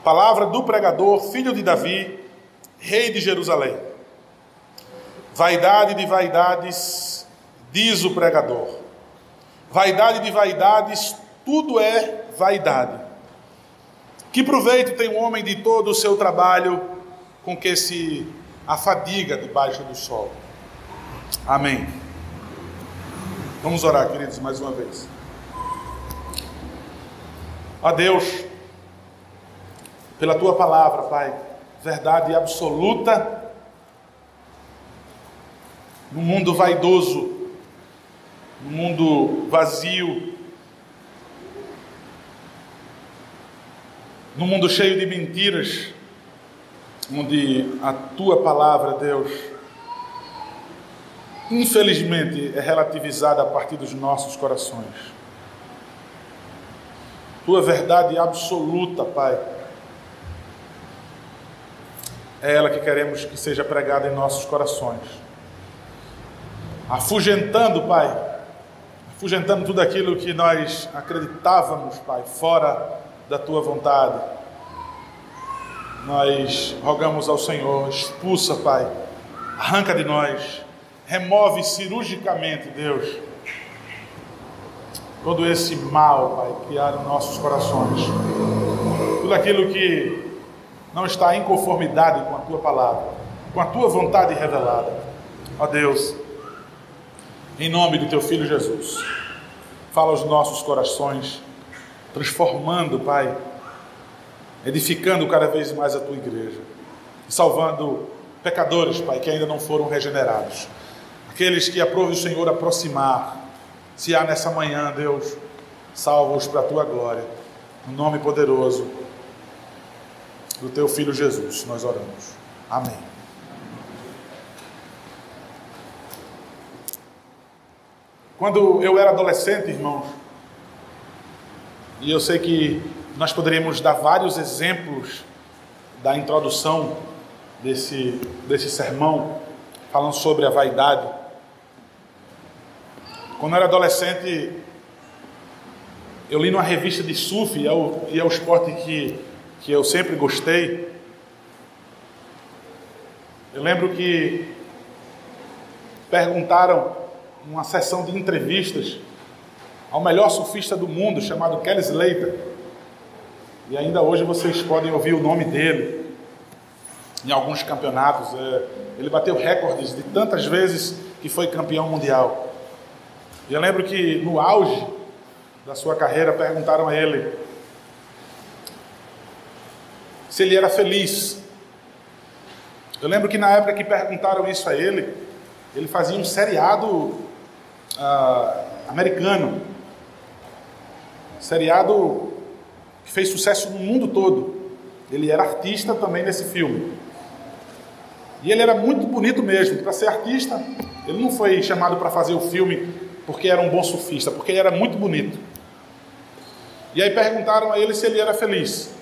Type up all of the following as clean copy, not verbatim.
Palavra do pregador, filho de Davi, rei de Jerusalém. Vaidade de vaidades, diz o pregador. Vaidade de vaidades, tudo é vaidade. Que proveito tem o homem de todo o seu trabalho com que se afadiga debaixo do sol? Amém. Vamos orar, queridos, mais uma vez. Ó Deus, pela Tua palavra, Pai, verdade absoluta, no mundo vaidoso, no mundo vazio, no mundo cheio de mentiras, onde a Tua palavra, Deus, infelizmente é relativizada a partir dos nossos corações. Tua verdade absoluta, Pai, é ela que queremos que seja pregada em nossos corações, afugentando, Pai, afugentando tudo aquilo que nós acreditávamos, Pai, fora da Tua vontade. Nós rogamos ao Senhor, expulsa, Pai, arranca de nós, remove cirurgicamente, Deus, todo esse mal, Pai, criado em nossos corações, tudo aquilo que não está em conformidade com a Tua palavra, com a Tua vontade revelada. Ó Deus, em nome do Teu Filho Jesus, fala aos nossos corações, transformando, Pai, edificando cada vez mais a Tua igreja, salvando pecadores, Pai, que ainda não foram regenerados, aqueles que aprove o Senhor aproximar. Se há nessa manhã, Deus, salva-os para a Tua glória, no nome poderoso do Teu Filho Jesus, nós oramos. Amém. Quando eu era adolescente, irmãos, e eu sei que nós poderíamos dar vários exemplos da introdução desse sermão, falando sobre a vaidade. Quando eu era adolescente, eu li numa revista de surf, e é o esporte que eu sempre gostei. Eu lembro que perguntaram, numa sessão de entrevistas, ao melhor surfista do mundo, chamado Kelly Slater, e ainda hoje vocês podem ouvir o nome dele em alguns campeonatos. Ele bateu recordes de tantas vezes que foi campeão mundial. E eu lembro que no auge da sua carreira perguntaram a ele se ele era feliz. Eu lembro que na época que perguntaram isso a ele, ele fazia um seriado americano, seriado que fez sucesso no mundo todo. Ele era artista também nesse filme, e ele era muito bonito mesmo. Para ser artista, ele não foi chamado para fazer o filme porque era um bom surfista, porque ele era muito bonito. E aí perguntaram a ele se ele era feliz,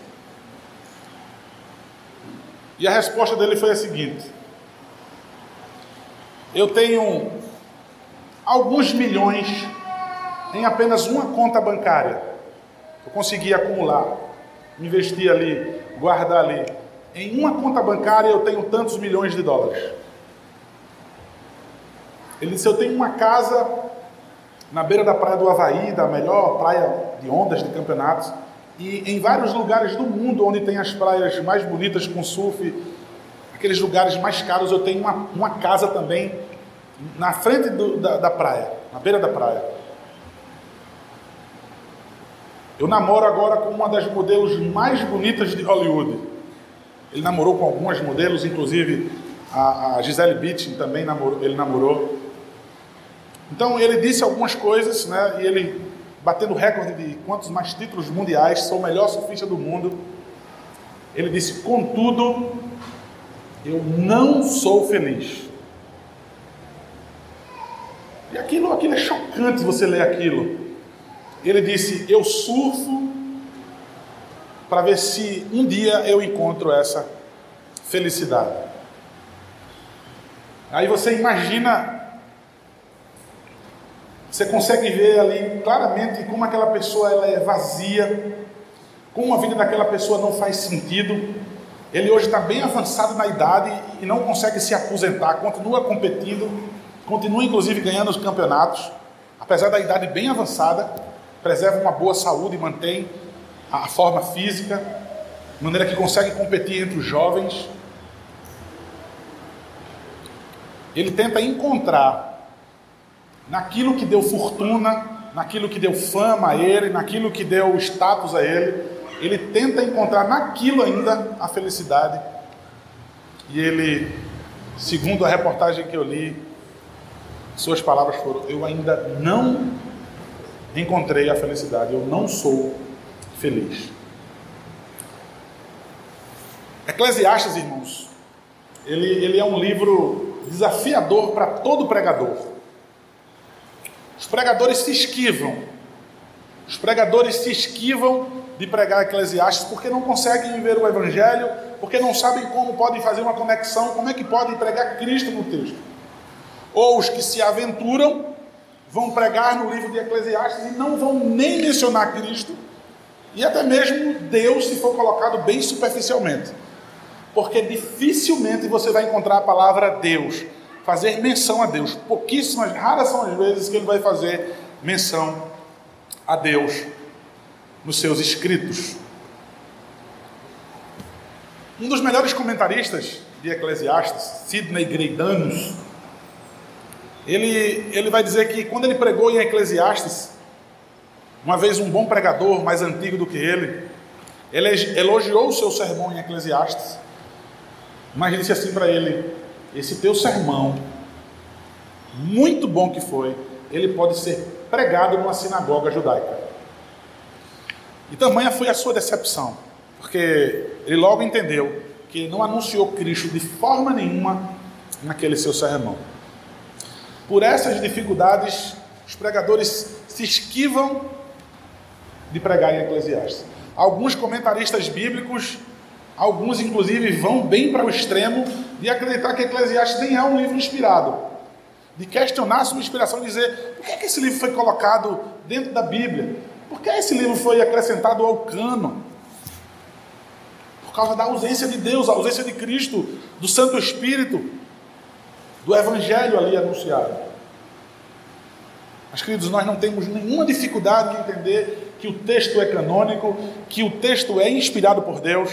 e a resposta dele foi a seguinte: eu tenho alguns milhões em apenas uma conta bancária. Eu consegui acumular, investir ali, guardar ali. Em uma conta bancária eu tenho tantos milhões de dólares. Ele disse: eu tenho uma casa na beira da praia do Havaí, da melhor praia de ondas de campeonatos, e em vários lugares do mundo onde tem as praias mais bonitas com surf, aqueles lugares mais caros, eu tenho uma casa também na frente da praia, na beira da praia. Eu namoro agora com uma das modelos mais bonitas de Hollywood. Ele namorou com algumas modelos, inclusive a Gisele Bündchen também ele namorou. Então ele disse algumas coisas, né? E ele, batendo recorde de quantos mais títulos mundiais, sou o melhor surfista do mundo. Ele disse: contudo, eu não sou feliz. E aquilo é chocante você ler aquilo. Ele disse: eu surfo para ver se um dia eu encontro essa felicidade. Aí você imagina, você consegue ver ali claramente como aquela pessoa ela é vazia, como a vida daquela pessoa não faz sentido. Ele hoje está bem avançado na idade e não consegue se aposentar, continua competindo, continua inclusive ganhando os campeonatos, apesar da idade bem avançada, preserva uma boa saúde, mantém a forma física, de maneira que consegue competir entre os jovens. Ele tenta encontrar naquilo que deu fortuna, naquilo que deu fama a ele, naquilo que deu status a ele, ele tenta encontrar naquilo ainda a felicidade. E ele, segundo a reportagem que eu li, suas palavras foram: eu ainda não encontrei a felicidade, eu não sou feliz. Eclesiastes, irmãos, ele é um livro desafiador para todo pregador. Os pregadores se esquivam. Os pregadores se esquivam de pregar Eclesiastes porque não conseguem ver o Evangelho, porque não sabem como podem fazer uma conexão, como é que podem pregar Cristo no texto. Ou os que se aventuram vão pregar no livro de Eclesiastes e não vão nem mencionar Cristo, e até mesmo Deus, se for colocado bem superficialmente. Porque dificilmente você vai encontrar a palavra Deus, fazer menção a Deus. Pouquíssimas, raras são as vezes que ele vai fazer menção a Deus nos seus escritos. Um dos melhores comentaristas de Eclesiastes, Sidney Greidanus, ele vai dizer que quando ele pregou em Eclesiastes, uma vez um bom pregador, mais antigo do que ele elogiou o seu sermão em Eclesiastes, mas disse assim para ele: esse teu sermão, muito bom que foi, ele pode ser pregado numa sinagoga judaica. E tamanha foi a sua decepção, porque ele logo entendeu que ele não anunciou Cristo de forma nenhuma naquele seu sermão. Por essas dificuldades, os pregadores se esquivam de pregar em Eclesiastes. Alguns comentaristas bíblicos, alguns inclusive vão bem para o extremo de acreditar que Eclesiastes nem é um livro inspirado, de questionar sua inspiração e dizer: por que esse livro foi colocado dentro da Bíblia? Por que esse livro foi acrescentado ao cânon? Por causa da ausência de Deus, a ausência de Cristo, do Santo Espírito, do Evangelho ali anunciado. Mas, queridos, nós não temos nenhuma dificuldade em entender que o texto é canônico, que o texto é inspirado por Deus.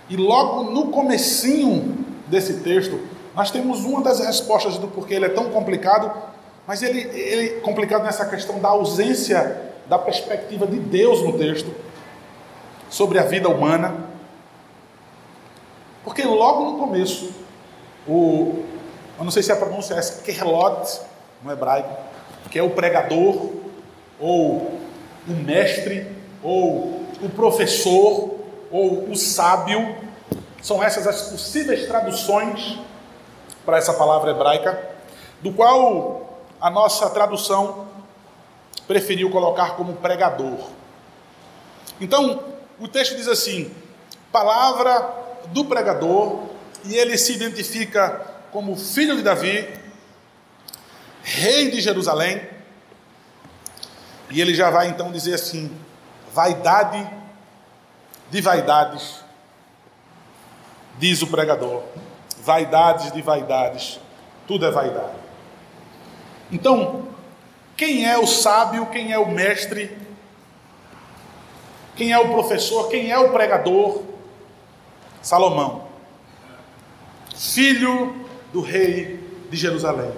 E logo no comecinho desse texto, nós temos uma das respostas do porquê ele é tão complicado, mas ele é complicado nessa questão da ausência da perspectiva de Deus no texto, sobre a vida humana. Porque logo no começo, eu não sei se a pronúncia é Kerlot, no hebraico, que é o pregador, ou o mestre, ou o professor, ou o sábio, são essas as possíveis traduções para essa palavra hebraica, do qual a nossa tradução preferiu colocar como pregador. Então, o texto diz assim: palavra do pregador, e ele se identifica como filho de Davi, rei de Jerusalém, e ele já vai então dizer assim: vaidade de vaidades, diz o pregador, vaidades de vaidades, tudo é vaidade. Então, quem é o sábio, quem é o mestre, quem é o professor, quem é o pregador? Salomão, filho do rei de Jerusalém,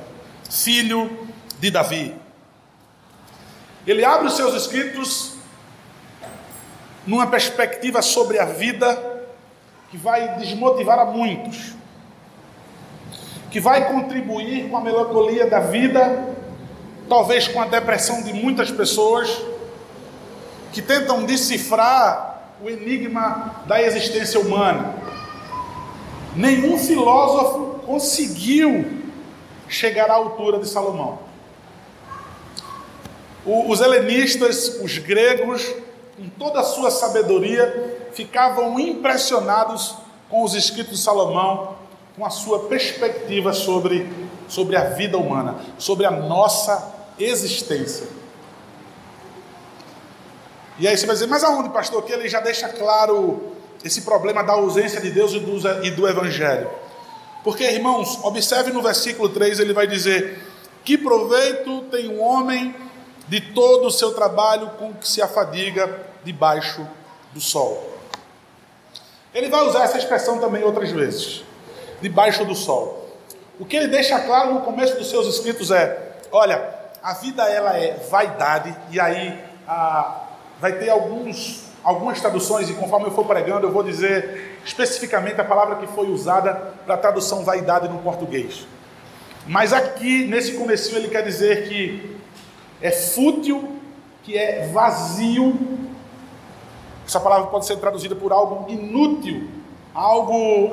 filho de Davi. Ele abre os seus escritos numa perspectiva sobre a vida que vai desmotivar a muitos, que vai contribuir com a melancolia da vida, talvez com a depressão de muitas pessoas que tentam decifrar o enigma da existência humana. Nenhum filósofo conseguiu chegar à altura de Salomão. Os helenistas, os gregos, com toda a sua sabedoria, ficavam impressionados com os escritos de Salomão, com a sua perspectiva sobre a vida humana, sobre a nossa existência. E aí você vai dizer, mas aonde, pastor? Que ele já deixa claro esse problema da ausência de Deus e do Evangelho. Porque, irmãos, observe no versículo 3, ele vai dizer: que proveito tem um homem de todo o seu trabalho com que se afadiga debaixo do sol. Ele vai usar essa expressão também outras vezes, debaixo do sol. O que ele deixa claro no começo dos seus escritos é: olha, a vida ela é vaidade, e aí vai ter algumas traduções, e conforme eu for pregando eu vou dizer especificamente a palavra que foi usada para a tradução vaidade no português. Mas aqui, nesse comecinho, ele quer dizer que é fútil, que é vazio. Essa palavra pode ser traduzida por algo inútil, algo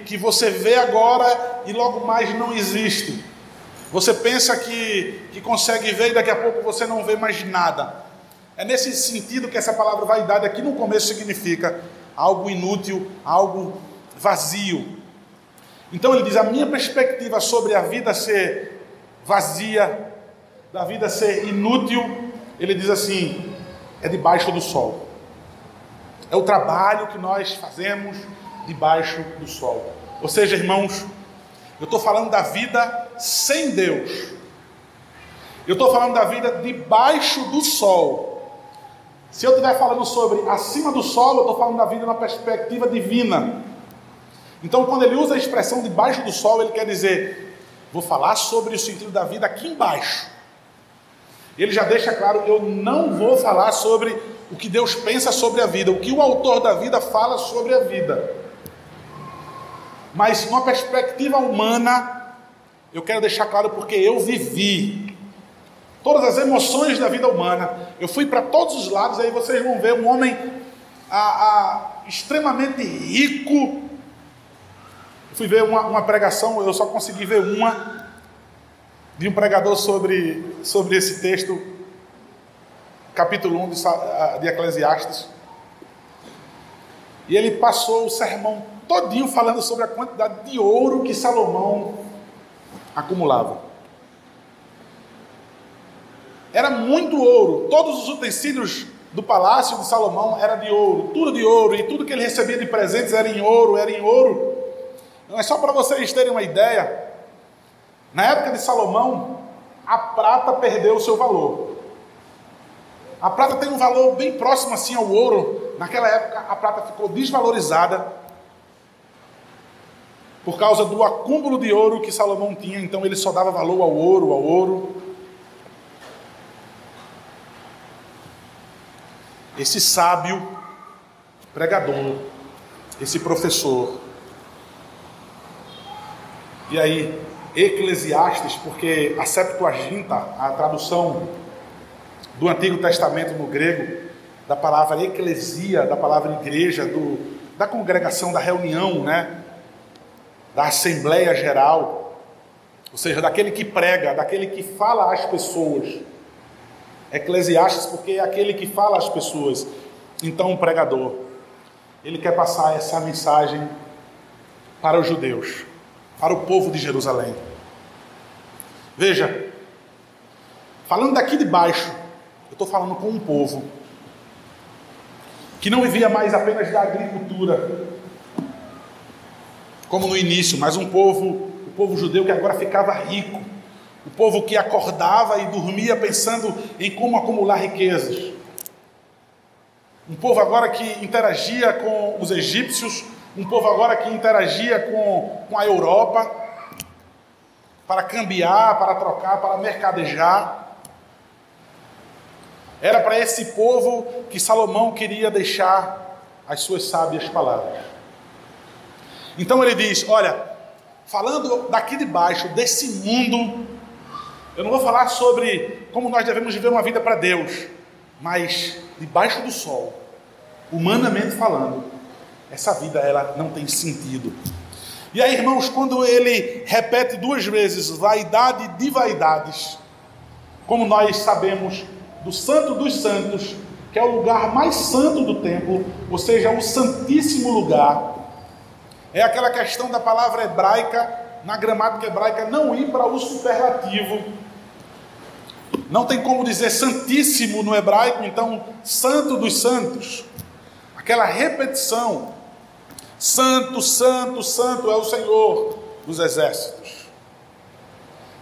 que você vê agora e logo mais não existe. Você pensa que consegue ver e daqui a pouco você não vê mais nada. É nesse sentido que essa palavra vaidade aqui no começo significa algo inútil, algo vazio. Então ele diz: a minha perspectiva sobre a vida ser vazia, da vida ser inútil, ele diz assim, é debaixo do sol. É o trabalho que nós fazemos debaixo do sol. Ou seja, irmãos, eu estou falando da vida sem Deus. Eu estou falando da vida debaixo do sol. Se eu estiver falando sobre acima do sol, eu estou falando da vida numa perspectiva divina. Então, quando ele usa a expressão debaixo do sol, ele quer dizer: vou falar sobre o sentido da vida aqui embaixo. Ele já deixa claro: eu não vou falar sobre o que Deus pensa sobre a vida, o que o autor da vida fala sobre a vida. Mas, numa perspectiva humana, eu quero deixar claro porque eu vivi todas as emoções da vida humana. Eu fui para todos os lados, aí vocês vão ver um homem extremamente rico. Eu fui ver uma pregação, eu só consegui ver uma, de um pregador sobre esse texto, capítulo 1 de Eclesiastes. E ele passou o sermão todinho falando sobre a quantidade de ouro que Salomão acumulava. Era muito ouro, todos os utensílios do palácio de Salomão eram de ouro, tudo de ouro, e tudo que ele recebia de presentes era em ouro, Não é só para vocês terem uma ideia, na época de Salomão, a prata perdeu o seu valor. A prata tem um valor bem próximo assim ao ouro. Naquela época a prata ficou desvalorizada por causa do acúmulo de ouro que Salomão tinha, então ele só dava valor ao ouro. Esse sábio pregador, esse professor, e aí Eclesiastes, porque a Septuaginta, a tradução do Antigo Testamento no grego, da palavra eclesia, da palavra igreja, da congregação, da reunião, né? Da Assembleia Geral, ou seja, daquele que prega, daquele que fala às pessoas. Eclesiastes, porque é aquele que fala às pessoas. Então, o pregador, ele quer passar essa mensagem para os judeus, para o povo de Jerusalém. Veja, falando daqui de baixo, eu estou falando com um povo que não vivia mais apenas da agricultura, como no início, mas o povo judeu que agora ficava rico, o povo que acordava e dormia pensando em como acumular riquezas, um povo agora que interagia com os egípcios, um povo agora que interagia com a Europa, para cambiar, para trocar, para mercadejar. Era para esse povo que Salomão queria deixar as suas sábias palavras. Então ele diz: olha, falando daqui de baixo, desse mundo, eu não vou falar sobre como nós devemos viver uma vida para Deus, mas debaixo do sol, humanamente falando, essa vida ela não tem sentido. E aí, irmãos, quando ele repete duas vezes vaidade de vaidades, como nós sabemos do Santo dos Santos, que é o lugar mais santo do templo, ou seja, o santíssimo lugar, é aquela questão da palavra hebraica, na gramática hebraica, não ir para o superlativo. Não tem como dizer santíssimo no hebraico, então santo dos santos. Aquela repetição. Santo, santo, santo é o Senhor dos exércitos.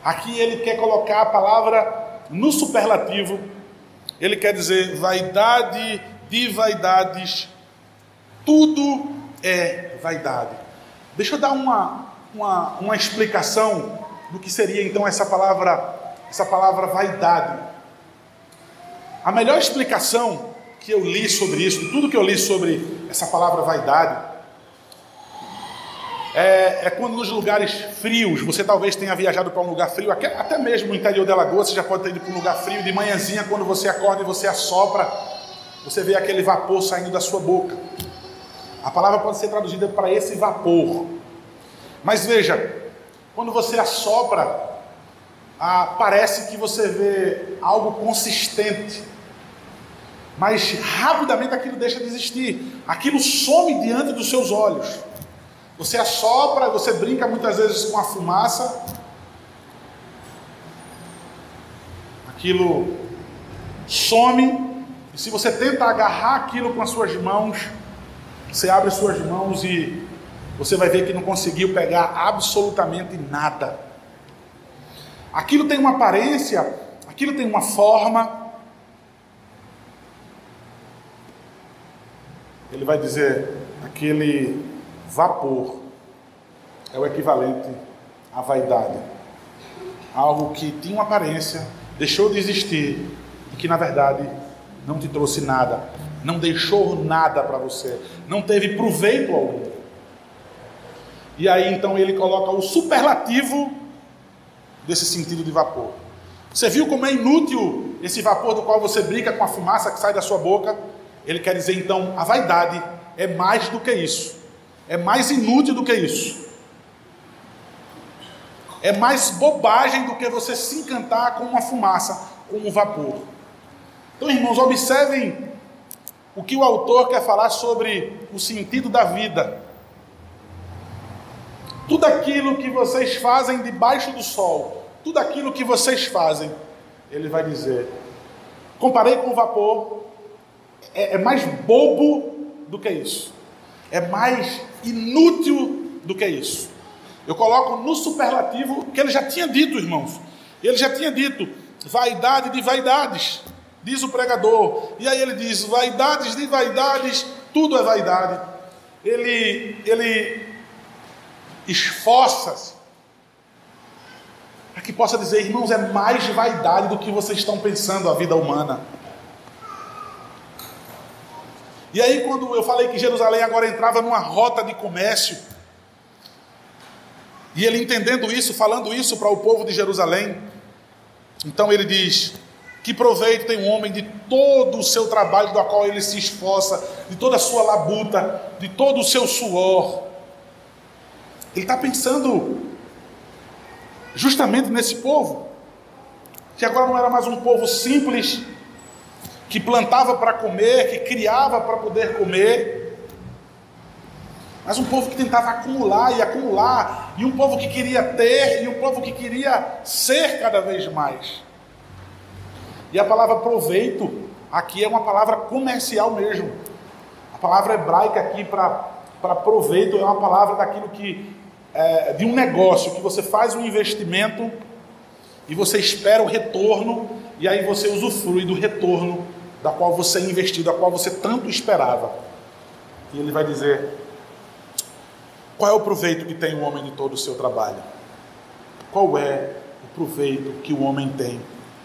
Aqui ele quer colocar a palavra no superlativo. Ele quer dizer vaidade de vaidades. Tudo é vaidade. Deixa eu dar uma explicação do que seria então essa palavra vaidade. A melhor explicação que eu li sobre isso, tudo que eu li sobre essa palavra vaidade, é quando nos lugares frios, você talvez tenha viajado para um lugar frio, até mesmo no interior de Alagoas, você já pode ter ido para um lugar frio, de manhãzinha, quando você acorda e você assopra, você vê aquele vapor saindo da sua boca. A palavra pode ser traduzida para esse vapor. Mas veja, quando você assopra, parece que você vê algo consistente. Mas rapidamente aquilo deixa de existir. Aquilo some diante dos seus olhos. Você assopra, você brinca muitas vezes com a fumaça. Aquilo some. E se você tenta agarrar aquilo com as suas mãos, você abre suas mãos e você vai ver que não conseguiu pegar absolutamente nada. Aquilo tem uma aparência, aquilo tem uma forma. Ele vai dizer, aquele vapor é o equivalente à vaidade. Algo que tinha uma aparência, deixou de existir e que na verdade não te trouxe nada, não deixou nada para você, não teve proveito algum. E aí então ele coloca o superlativo desse sentido de vapor. Você viu como é inútil esse vapor do qual você brinca com a fumaça que sai da sua boca? Ele quer dizer então, a vaidade é mais do que isso. É mais inútil do que isso. É mais bobagem do que você se encantar com uma fumaça, com um vapor. Então, irmãos, observem o que o autor quer falar sobre o sentido da vida. Tudo aquilo que vocês fazem debaixo do sol, tudo aquilo que vocês fazem, ele vai dizer, comparei com o vapor, é mais bobo do que isso. É mais inútil do que isso. Eu coloco no superlativo que ele já tinha dito, irmãos. Ele já tinha dito, vaidade de vaidades, diz o pregador. E aí ele diz, vaidades de vaidades, tudo é vaidade. Ele esforça-se para que possa dizer, irmãos, é mais vaidade do que vocês estão pensando a vida humana. E aí quando eu falei que Jerusalém agora entrava numa rota de comércio, e ele entendendo isso, falando isso para o povo de Jerusalém, então ele diz, que proveito tem um homem de todo o seu trabalho, do qual ele se esforça, de toda a sua labuta, de todo o seu suor. Ele está pensando justamente nesse povo, que agora não era mais um povo simples, que plantava para comer, que criava para poder comer, mas um povo que tentava acumular, e um povo que queria ter, e um povo que queria ser cada vez mais. E a palavra proveito aqui é uma palavra comercial mesmo. A palavra hebraica aqui para proveito é uma palavra daquilo que de um negócio, que você faz um investimento e você espera o retorno, e aí você usufrui do retorno da qual você investiu, da qual você tanto esperava. E ele vai dizer, qual é o proveito que tem o homem de todo o seu trabalho? Qual é o proveito que o homem tem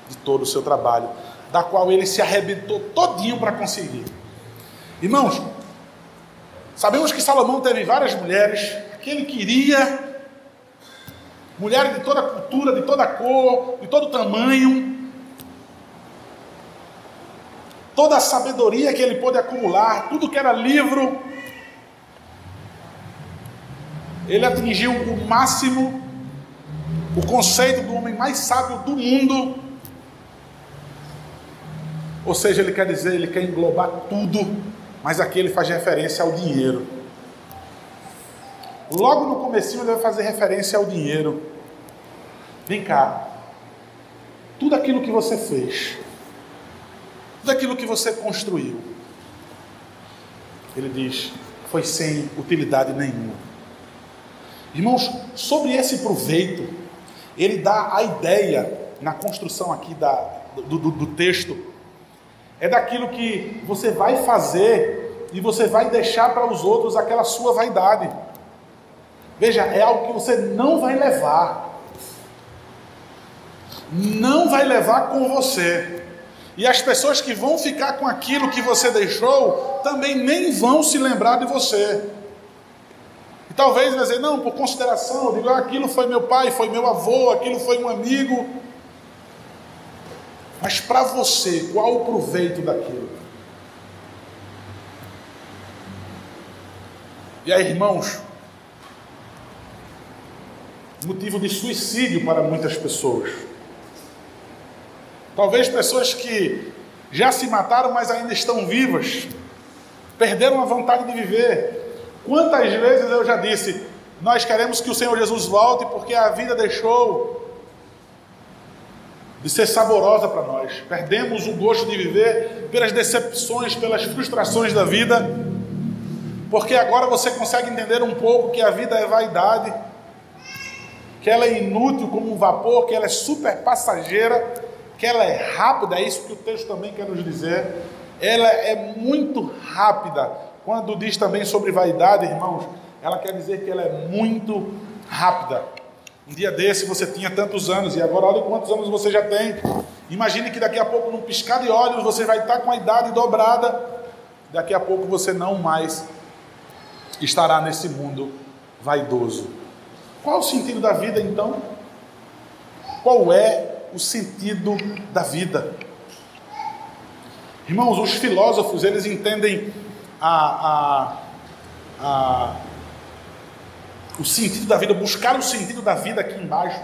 de todo o seu trabalho, da qual ele se arrebentou todinho para conseguir? Irmãos, sabemos que Salomão teve várias mulheres, que ele queria, mulheres de toda cultura, de toda cor, de todo tamanho, toda a sabedoria que ele pôde acumular, tudo que era livro, ele atingiu o máximo, o conceito do homem mais sábio do mundo. Ou seja, ele quer dizer, ele quer englobar tudo, mas aqui ele faz referência ao dinheiro. Logo no comecinho ele vai fazer referência ao dinheiro. Vem cá, tudo aquilo que você fez, tudo aquilo que você construiu, ele diz, foi sem utilidade nenhuma. Irmãos, sobre esse proveito, ele dá a ideia, na construção aqui do texto, é daquilo que você vai fazer e você vai deixar para os outros aquela sua vaidade. Veja, é algo que você não vai levar. Não vai levar com você. E as pessoas que vão ficar com aquilo que você deixou, também nem vão se lembrar de você. E talvez vai dizer, não, por consideração, eu digo, aquilo foi meu pai, foi meu avô, aquilo foi um amigo. Mas para você, qual o proveito daquilo? E aí, irmãos, motivo de suicídio para muitas pessoas. Talvez pessoas que já se mataram, mas ainda estão vivas, perderam a vontade de viver. Quantas vezes eu já disse, nós queremos que o Senhor Jesus volte porque a vida deixou de ser saborosa para nós. Perdemos o gosto de viver pelas decepções, pelas frustrações da vida, porque agora você consegue entender um pouco que a vida é vaidade, que ela é inútil como um vapor, que ela é super passageira, que ela é rápida, é isso que o texto também quer nos dizer. Ela é muito rápida. Quando diz também sobre vaidade, irmãos, ela quer dizer que ela é muito rápida. Um dia desse você tinha tantos anos, e agora olha quantos anos você já tem. Imagine que daqui a pouco, num piscar de olhos, você vai estar com a idade dobrada. Daqui a pouco você não mais estará nesse mundo vaidoso. Qual o sentido da vida, então? Qual é o sentido da vida? Irmãos, os filósofos, eles entendem o sentido da vida, buscar o sentido da vida aqui embaixo,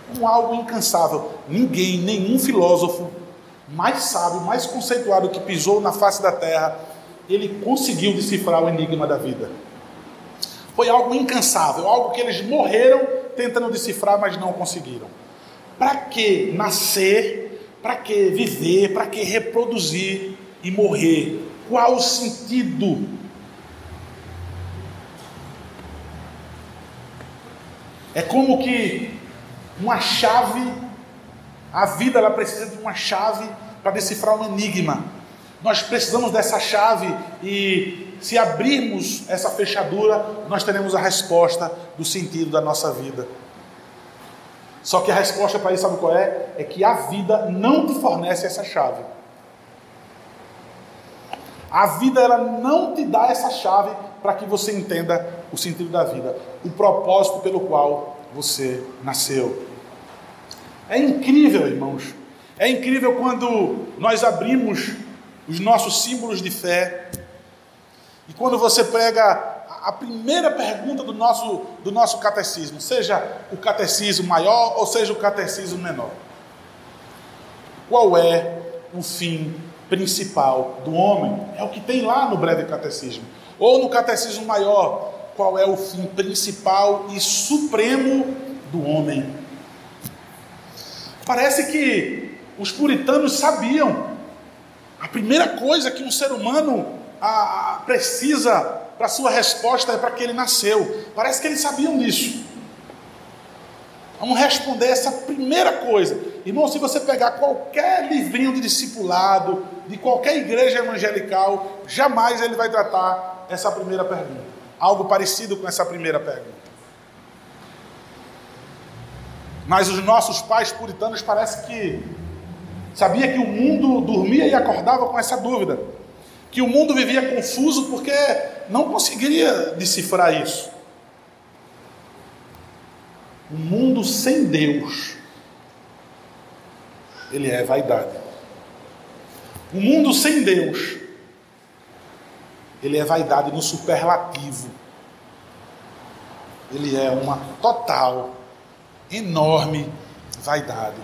como algo incansável. Ninguém, nenhum filósofo mais sábio, mais conceituado que pisou na face da terra, ele conseguiu decifrar o enigma da vida. Foi algo incansável, algo que eles morreram tentando decifrar, mas não conseguiram. Para que nascer? Para que viver? Para que reproduzir e morrer? Qual o sentido? É como que uma chave, a vida ela precisa de uma chave para decifrar um enigma. Nós precisamos dessa chave e se abrirmos essa fechadura, nós teremos a resposta do sentido da nossa vida. Só que a resposta para isso, sabe qual é? É que a vida não te fornece essa chave. A vida ela não te dá essa chave para que você entenda o sentido da vida, o propósito pelo qual você nasceu. É incrível, irmãos. É incrível quando nós abrimos os nossos símbolos de fé e quando você pega a primeira pergunta do nosso catecismo, seja o catecismo maior ou seja o catecismo menor. Qual é o fim principal do homem? É o que tem lá no breve catecismo. Ou no catecismo maior, qual é o fim principal e supremo do homem? Parece que os puritanos sabiam. A primeira coisa que um ser humano precisa para a sua resposta é para que ele nasceu. Parece que eles sabiam disso. Vamos responder essa primeira coisa. Irmão, se você pegar qualquer livrinho de discipulado, de qualquer igreja evangelical, jamais ele vai tratar essa primeira pergunta. Algo parecido com essa primeira pergunta. Mas os nossos pais puritanos parece que sabia que o mundo dormia e acordava com essa dúvida. Que o mundo vivia confuso porque não conseguiria decifrar isso. O mundo sem Deus, ele é vaidade. O mundo sem Deus, ele é vaidade no superlativo. Ele é uma total, enorme vaidade.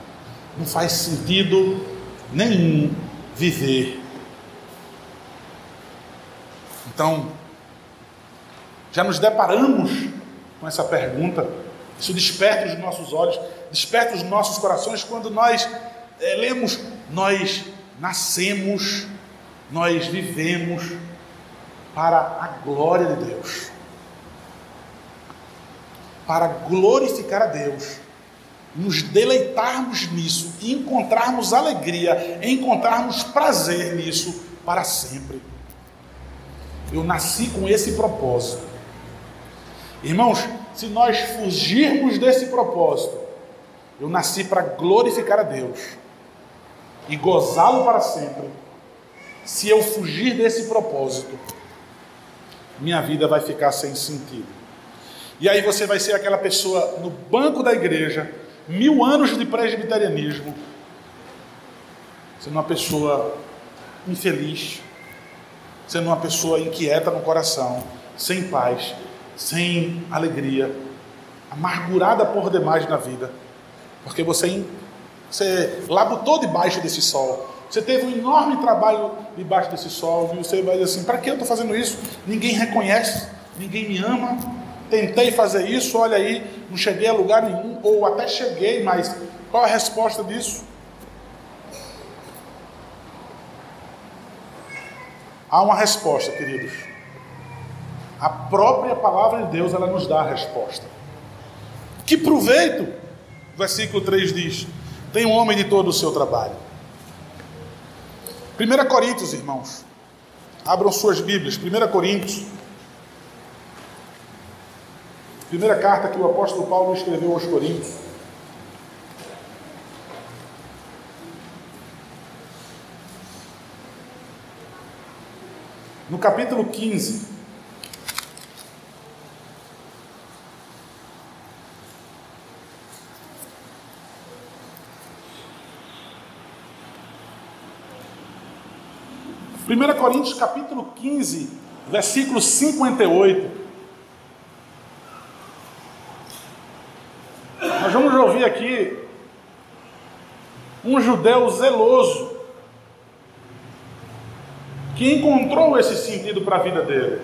Não faz sentido nenhum viver. Então, já nos deparamos com essa pergunta. Isso desperta os nossos olhos. desperta os nossos corações quando nós lemos: nós nascemos, nós vivemos para a glória de Deus, para glorificar a Deus, nos deleitarmos nisso, encontrarmos alegria, encontrarmos prazer nisso para sempre. Eu nasci com esse propósito. Irmãos, se nós fugirmos desse propósito, eu nasci para glorificar a Deus e gozá-lo para sempre. Se eu fugir desse propósito, minha vida vai ficar sem sentido. E aí você vai ser aquela pessoa no banco da igreja, 1000 anos de presbiterianismo, sendo uma pessoa infeliz, sendo uma pessoa inquieta no coração, sem paz, sem alegria, amargurada por demais na vida, porque você labutou debaixo desse sol, você teve um enorme trabalho debaixo desse sol, e você vai dizer assim: para que eu estou fazendo isso? Ninguém reconhece, ninguém me ama, tentei fazer isso, olha aí, não cheguei a lugar nenhum, ou até cheguei, mas qual a resposta disso? Há uma resposta, queridos. A própria palavra de Deus, ela nos dá a resposta. Que proveito, versículo 3 diz, tem um homem de todo o seu trabalho. 1 Coríntios, irmãos, abram suas Bíblias, 1 Coríntios, primeira carta que o apóstolo Paulo escreveu aos Coríntios. No capítulo 15, Primeira Coríntios capítulo 15, versículo 58. Nós vamos ouvir aqui um judeu zeloso que encontrou esse sentido para a vida dele.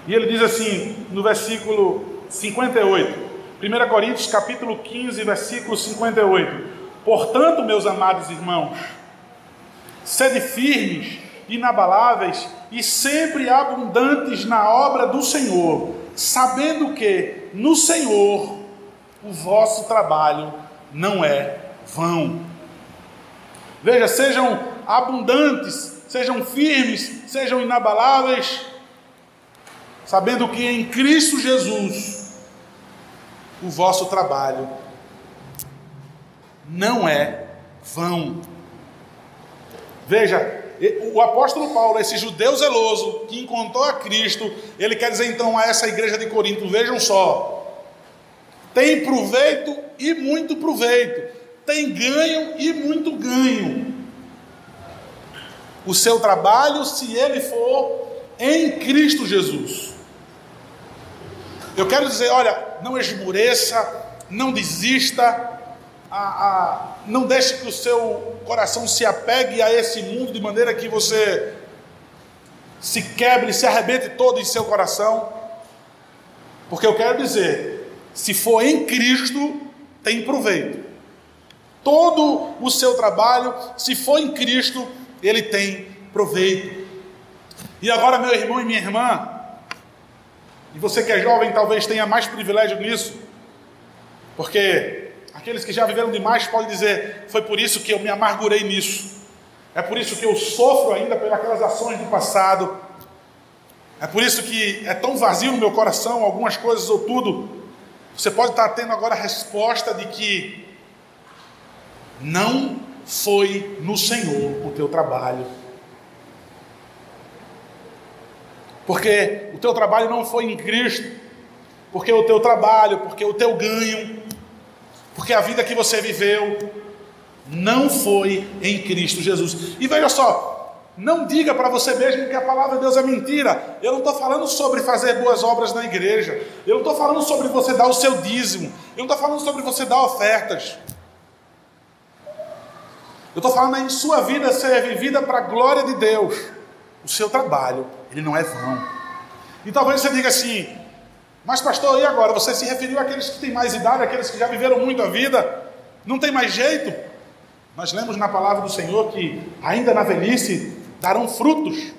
E ele diz assim, no versículo 58, 1 Coríntios capítulo 15, versículo 58. Portanto, meus amados irmãos, sede firmes, inabaláveis e sempre abundantes na obra do Senhor, sabendo que no Senhor o vosso trabalho não é vão. Veja, sejam abundantes, sejam firmes, sejam inabaláveis, sabendo que em Cristo Jesus o vosso trabalho não é vão. Veja, o apóstolo Paulo, esse judeu zeloso que encontrou a Cristo, ele quer dizer então a essa igreja de Corinto: vejam só, tem proveito e muito proveito, tem ganho e muito ganho. O seu trabalho, se ele for em Cristo Jesus. Eu quero dizer, olha, não esmoreça, não desista, não deixe que o seu coração se apegue a esse mundo de maneira que você se quebre, se arrebente todo em seu coração, porque eu quero dizer, se for em Cristo, tem proveito. Todo o seu trabalho, se for em Cristo, ele tem proveito. E agora, meu irmão e minha irmã, e você que é jovem talvez tenha mais privilégio nisso, porque aqueles que já viveram demais podem dizer: foi por isso que eu me amargurei nisso, é por isso que eu sofro ainda pelas ações do passado, é por isso que é tão vazio no meu coração algumas coisas ou tudo. Você pode estar tendo agora a resposta de que não foi no Senhor o teu trabalho, porque o teu trabalho não foi em Cristo, porque o teu trabalho, porque o teu ganho, porque a vida que você viveu não foi em Cristo Jesus. E veja só, não diga para você mesmo que a palavra de Deus é mentira. Eu não estou falando sobre fazer boas obras na igreja, eu não estou falando sobre você dar o seu dízimo, eu não estou falando sobre você dar ofertas. Eu estou falando em sua vida ser vivida para a glória de Deus. O seu trabalho, ele não é vão. E talvez você diga assim: Mas pastor, e agora? Você se referiu àqueles que têm mais idade, àqueles que já viveram muito a vida? Não tem mais jeito? Nós lemos na palavra do Senhor que ainda na velhice darão frutos.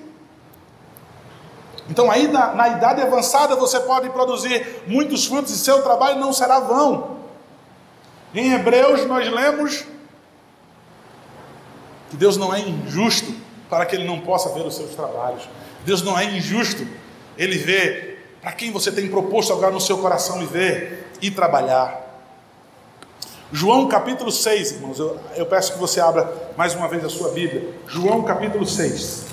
Então aí na idade avançada você pode produzir muitos frutos e seu trabalho não será vão. Em Hebreus nós lemos que Deus não é injusto para que Ele não possa ver os seus trabalhos. Deus não é injusto. Ele vê para quem você tem proposto algo no seu coração viver e trabalhar. João capítulo 6, irmãos, eu peço que você abra mais uma vez a sua Bíblia. João capítulo 6.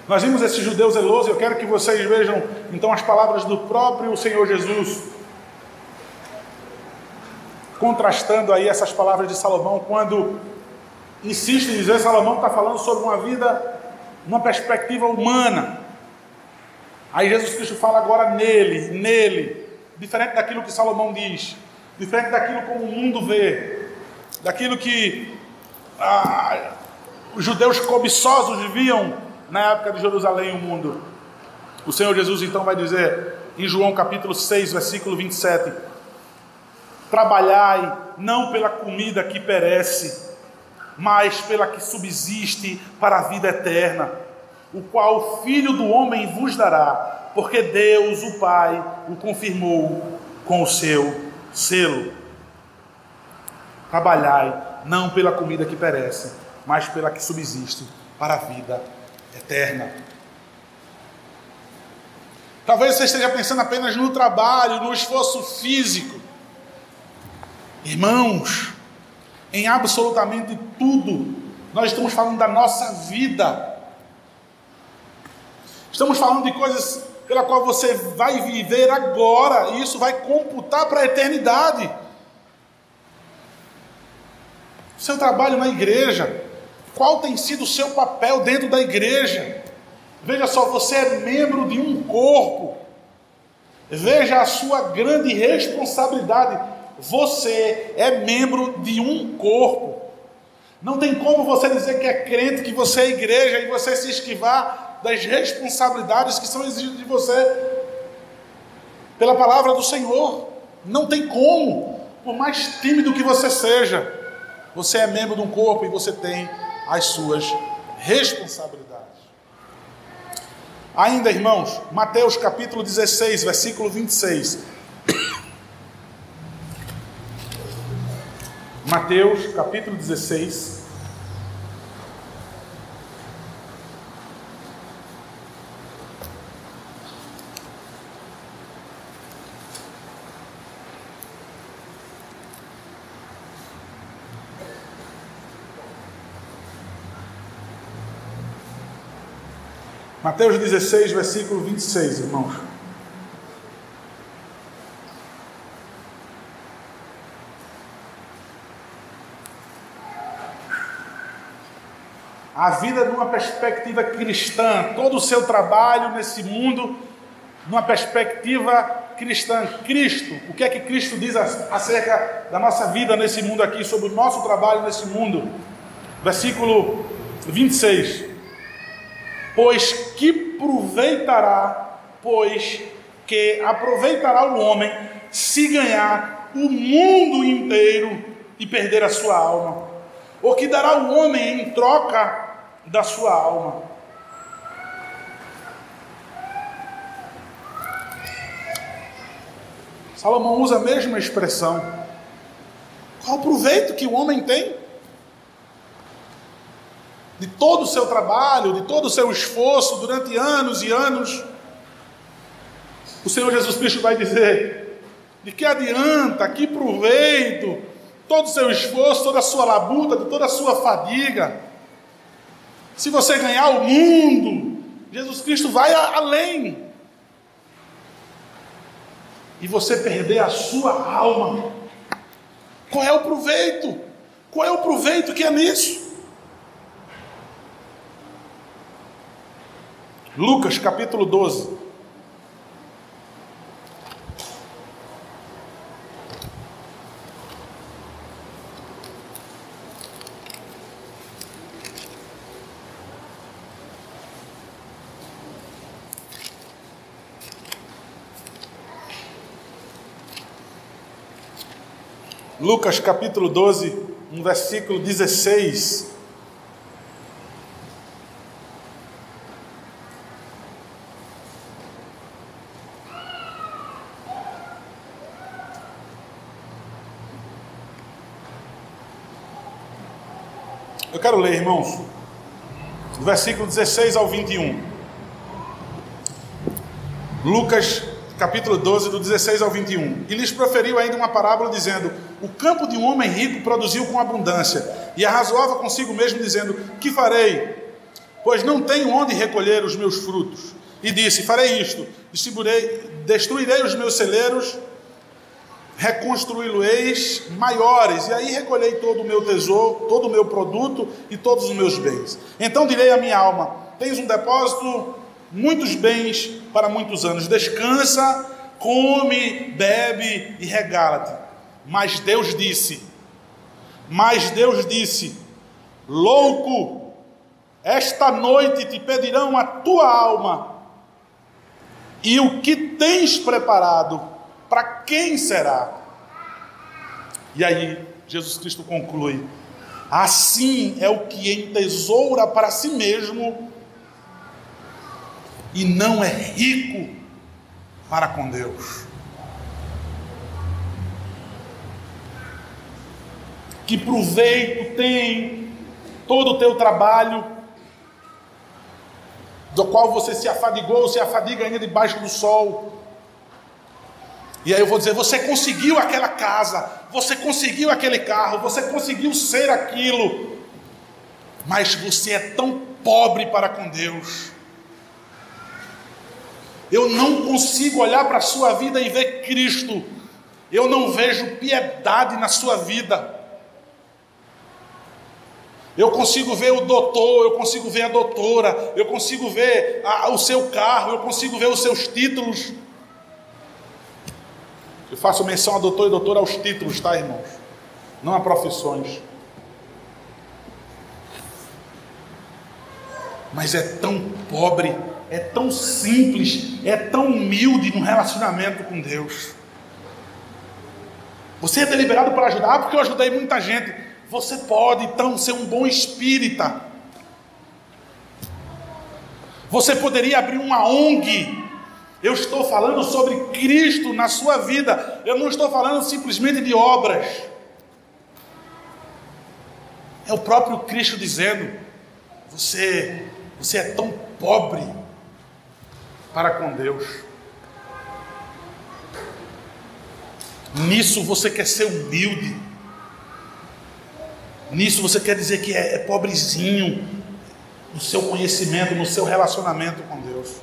Nós vimos esse judeu zeloso, eu quero que vocês vejam então as palavras do próprio Senhor Jesus, contrastando aí essas palavras de Salomão, quando insiste em dizer, Salomão está falando sobre uma vida, uma perspectiva humana. Aí Jesus Cristo fala agora nele, diferente daquilo que Salomão diz, diferente daquilo como o mundo vê, daquilo que os judeus cobiçosos viviam na época de Jerusalém e o mundo. O Senhor Jesus então vai dizer em João capítulo 6, versículo 27, trabalhai não pela comida que perece, mas pela que subsiste para a vida eterna, o qual o Filho do Homem vos dará, porque Deus, o Pai, o confirmou com o seu selo. Trabalhai não pela comida que perece, mas pela que subsiste para a vida eterna. Talvez você esteja pensando apenas no trabalho, no esforço físico. Irmãos, em absolutamente tudo, nós estamos falando da nossa vida. Estamos falando de coisas pela qual você vai viver agora, e isso vai computar para a eternidade. Seu trabalho na igreja, qual tem sido o seu papel dentro da igreja? Veja só, você é membro de um corpo. Veja a sua grande responsabilidade. Você é membro de um corpo. Não tem como você dizer que é crente, que você é igreja, e você se esquivar das responsabilidades que são exigidas de você pela palavra do Senhor. Não tem como. Por mais tímido que você seja, você é membro de um corpo e você tem as suas responsabilidades. Ainda, irmãos, Mateus capítulo 16, versículo 26. Mateus capítulo 16. Mateus 16, versículo 26, irmãos. A vida numa perspectiva cristã, todo o seu trabalho nesse mundo, numa perspectiva cristã. Cristo, o que é que Cristo diz acerca da nossa vida nesse mundo aqui, sobre o nosso trabalho nesse mundo? Versículo 26. Pois que aproveitará o homem se ganhar o mundo inteiro e perder a sua alma? Ou que dará o homem em troca da sua alma? Salomão usa a mesma expressão. Qual o proveito que o homem tem de todo o seu trabalho, de todo o seu esforço durante anos e anos? O Senhor Jesus Cristo vai dizer: de que adianta, que proveito, todo o seu esforço, toda a sua labuta, toda a sua fadiga, se você ganhar o mundo? Jesus Cristo vai além, e você perder a sua alma. Qual é o proveito? Qual é o proveito que é nisso? Lucas capítulo 12. Lucas capítulo 12, no versículo 16. Eu quero ler, irmãos, do versículo 16 ao 21. Lucas capítulo 12, do 16 ao 21. E lhes proferiu ainda uma parábola, dizendo: o campo de um homem rico produziu com abundância, e arrazoava consigo mesmo, dizendo: que farei? Pois não tenho onde recolher os meus frutos. E disse: farei isto, destruirei os meus celeiros, reconstruí-los-eis maiores, e aí recolhei todo o meu tesouro, todo o meu produto e todos os meus bens. Então direi à minha alma: tens um depósito, muitos bens para muitos anos, descansa, come, bebe e regala-te. Mas Deus disse, louco, esta noite te pedirão a tua alma, e o que tens preparado, para quem será? E aí Jesus Cristo conclui: assim é o que entesoura para si mesmo e não é rico para com Deus. Que proveito tem todo o teu trabalho, do qual você se afadigou, se afadiga ainda debaixo do sol. E aí eu vou dizer: você conseguiu aquela casa, você conseguiu aquele carro, você conseguiu ser aquilo, mas você é tão pobre para com Deus. Eu não consigo olhar para a sua vida e ver Cristo. Eu não vejo piedade na sua vida. Eu consigo ver o doutor, eu consigo ver a doutora, eu consigo ver o seu carro, eu consigo ver os seus títulos. Eu faço menção a doutor e doutora aos títulos, tá, irmãos? Não a profissões. Mas é tão pobre, é tão simples, é tão humilde no relacionamento com Deus. Você é deliberado para ajudar, porque eu ajudei muita gente. Você pode, então, ser um bom espírita. Você poderia abrir uma ONG. Eu estou falando sobre Cristo na sua vida. Eu não estou falando simplesmente de obras. É o próprio Cristo dizendo: você é tão pobre para com Deus. Nisso você quer ser humilde. Nisso você quer dizer que é pobrezinho no seu conhecimento, no seu relacionamento com Deus.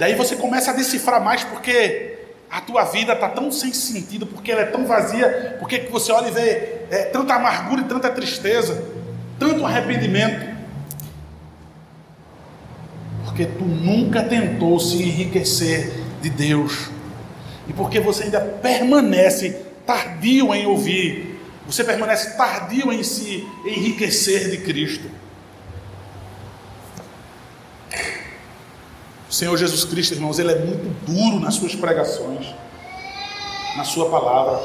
Daí você começa a decifrar mais, porque a tua vida está tão sem sentido, porque ela é tão vazia, porque você olha e vê tanta amargura e tanta tristeza, tanto arrependimento, porque tu nunca tentou se enriquecer de Deus, e porque você ainda permanece tardio em ouvir, você permanece tardio em se enriquecer de Cristo. O Senhor Jesus Cristo, irmãos, Ele é muito duro nas suas pregações, na sua palavra.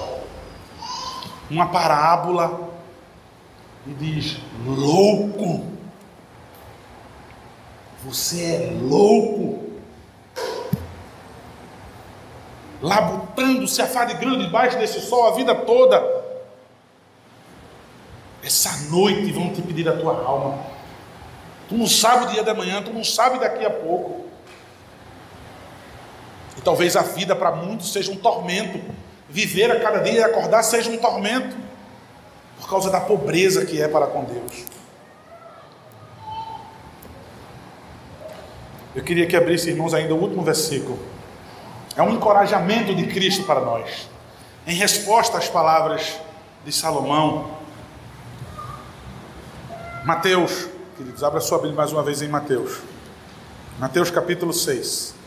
Uma parábola, e diz: louco, você é louco, labutando, se afadigando debaixo desse sol a vida toda. Essa noite vão te pedir a tua alma. Tu não sabe o dia da manhã, tu não sabe daqui a pouco. E talvez a vida para muitos seja um tormento. Viver a cada dia e acordar seja um tormento, por causa da pobreza que é para com Deus. Eu queria que abrisse, irmãos, ainda o último versículo. É um encorajamento de Cristo para nós, em resposta às palavras de Salomão. Mateus, queridos, abra sua Bíblia mais uma vez em Mateus. Mateus capítulo 6.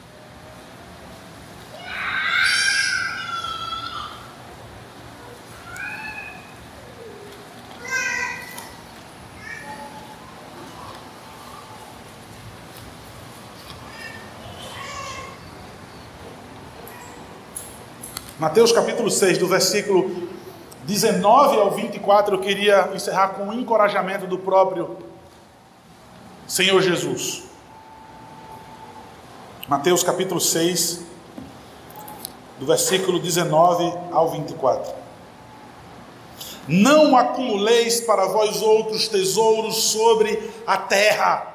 Mateus capítulo 6, do versículo 19 ao 24, eu queria encerrar com um encorajamento do próprio Senhor Jesus. Mateus capítulo 6, do versículo 19 ao 24. Não acumuleis para vós outros tesouros sobre a terra.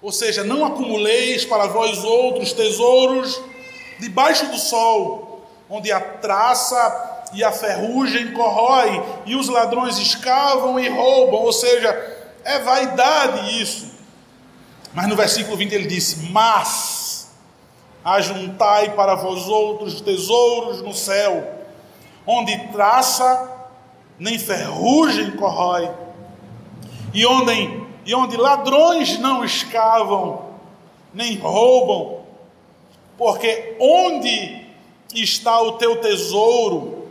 Ou seja, não acumuleis para vós outros tesouros debaixo do sol, onde a traça e a ferrugem corrói, e os ladrões escavam e roubam. Ou seja, é vaidade isso. Mas no versículo 20 ele disse: mas ajuntai para vós outros tesouros no céu, onde traça nem ferrugem corrói, e onde ladrões não escavam nem roubam, porque onde está o teu tesouro,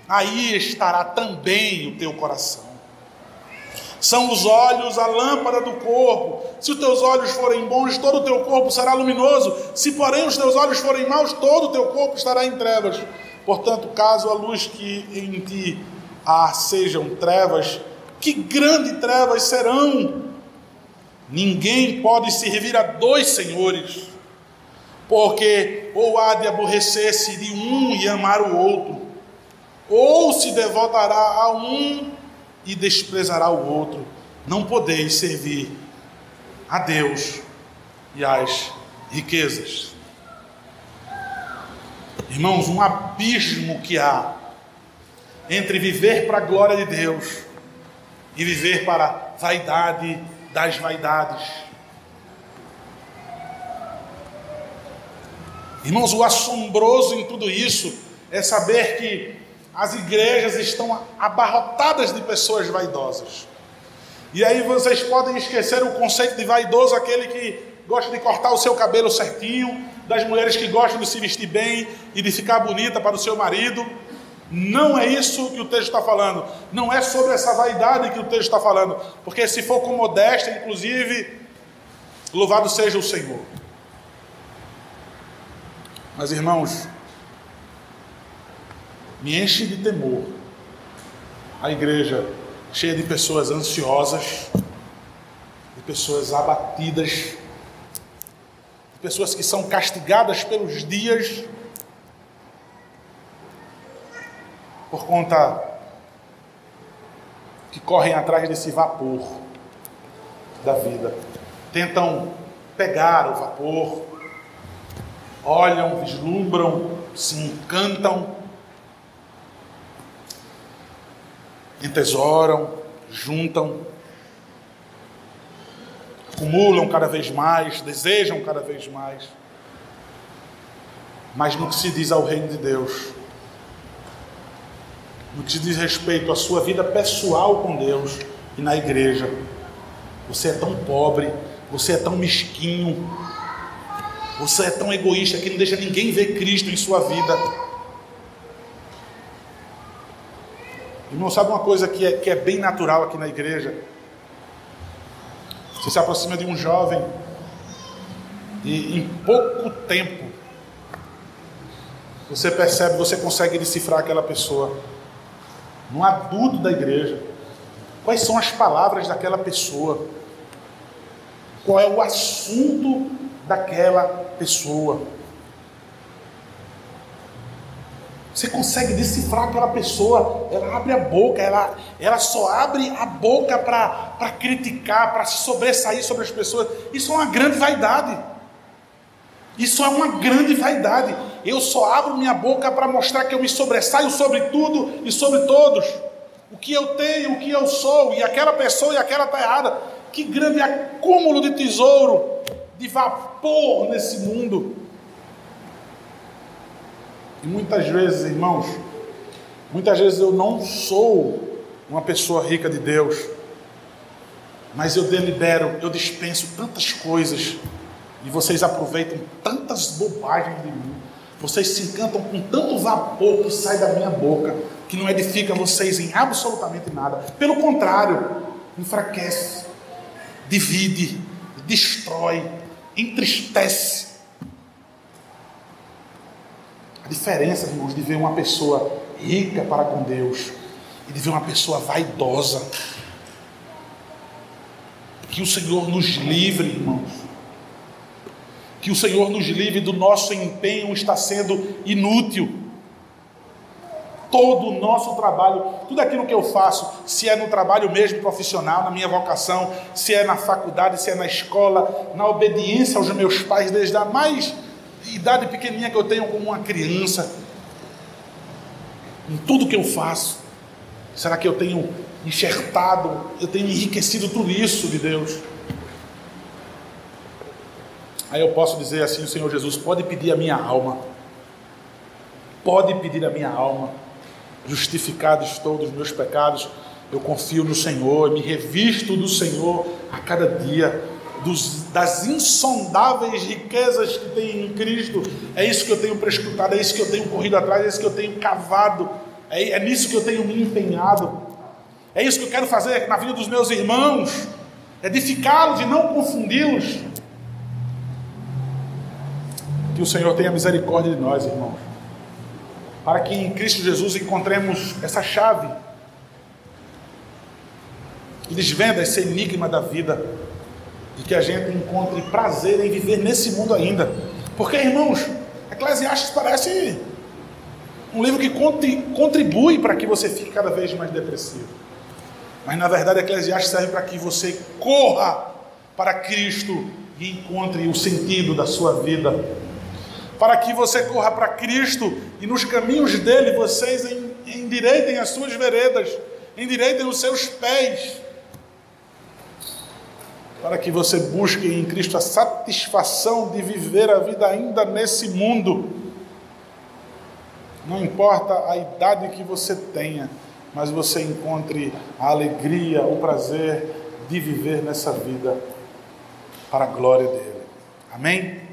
aí estará também o teu coração. São os olhos a lâmpada do corpo. Se os teus olhos forem bons, todo o teu corpo será luminoso. Se porém os teus olhos forem maus, todo o teu corpo estará em trevas. Portanto, caso a luz que em ti há sejam trevas, que grandes trevas serão! Ninguém pode servir a dois senhores, porque ou há de aborrecer-se de um e amar o outro, ou se devotará a um e desprezará o outro. Não podeis servir a Deus e às riquezas. Irmãos, um abismo que há entre viver para a glória de Deus e viver para a vaidade das vaidades. Irmãos, o assombroso em tudo isso é saber que as igrejas estão abarrotadas de pessoas vaidosas. E aí vocês podem esquecer o conceito de vaidoso, aquele que gosta de cortar o seu cabelo certinho, das mulheres que gostam de se vestir bem e de ficar bonita para o seu marido. Não é isso que o texto está falando. Não é sobre essa vaidade que o texto está falando. Porque se for com modéstia, inclusive, louvado seja o Senhor. Mas, irmãos, me enche de temor a igreja cheia de pessoas ansiosas, de pessoas abatidas, de pessoas que são castigadas pelos dias por conta que correm atrás desse vapor da vida. Tentam pegar o vapor, olham, vislumbram, se encantam, entesouram, juntam, acumulam cada vez mais, desejam cada vez mais. Mas no que se diz ao reino de Deus, no que se diz respeito à sua vida pessoal com Deus e na igreja, você é tão pobre, você é tão mesquinho, você é tão egoísta que não deixa ninguém ver Cristo em sua vida. Irmão, sabe uma coisa que é bem natural aqui na igreja? Você se aproxima de um jovem e em pouco tempo você percebe, você consegue decifrar aquela pessoa. No adulto da igreja, quais são as palavras daquela pessoa? Qual é o assunto daquela pessoa? Você consegue decifrar aquela pessoa. Ela abre a boca, ela só abre a boca para criticar, para se sobressair sobre as pessoas. Isso é uma grande vaidade. Isso é uma grande vaidade. Eu só abro minha boca para mostrar que eu me sobressaio sobre tudo e sobre todos. O que eu tenho, o que eu sou, e aquela pessoa e aquela está errada. Que grande acúmulo de tesouro, de vapor nesse mundo. E muitas vezes, irmãos, muitas vezes eu não sou uma pessoa rica de Deus, mas eu delibero, eu dispenso tantas coisas, e vocês aproveitam tantas bobagens de mim, vocês se encantam com tanto vapor que sai da minha boca, que não edifica vocês em absolutamente nada. Pelo contrário, enfraquece, divide, destrói, entristece. A diferença, irmãos, de ver uma pessoa rica para com Deus e de ver uma pessoa vaidosa. Que o Senhor nos livre, irmãos. Que o Senhor nos livre do nosso empenho estar sendo inútil. Todo o nosso trabalho, tudo aquilo que eu faço, se é no trabalho mesmo profissional, na minha vocação, se é na faculdade, se é na escola, na obediência aos meus pais, desde a mais idade pequenininha que eu tenho como uma criança, em tudo que eu faço, será que eu tenho enxertado, eu tenho enriquecido tudo isso de Deus? Aí eu posso dizer assim: o Senhor Jesus, pode pedir a minha alma, pode pedir a minha alma. Justificado estou dos meus pecados, eu confio no Senhor, me revisto do Senhor a cada dia, das insondáveis riquezas que tem em Cristo. É isso que eu tenho prescrutado, é isso que eu tenho corrido atrás, é isso que eu tenho cavado, é nisso que eu tenho me empenhado, é isso que eu quero fazer na vida dos meus irmãos, edificá-los e não confundi-los. Que o Senhor tenha misericórdia de nós, irmãos, para que em Cristo Jesus encontremos essa chave que desvenda esse enigma da vida, e que a gente encontre prazer em viver nesse mundo ainda. Porque, irmãos, Eclesiastes parece um livro que contribui para que você fique cada vez mais depressivo, mas na verdade Eclesiastes serve para que você corra para Cristo e encontre o sentido da sua vida, para que você corra para Cristo e nos caminhos dele vocês endireitem as suas veredas, endireitem os seus pés, para que você busque em Cristo a satisfação de viver a vida ainda nesse mundo. Não importa a idade que você tenha, mas você encontre a alegria, o prazer de viver nessa vida para a glória dele. Amém?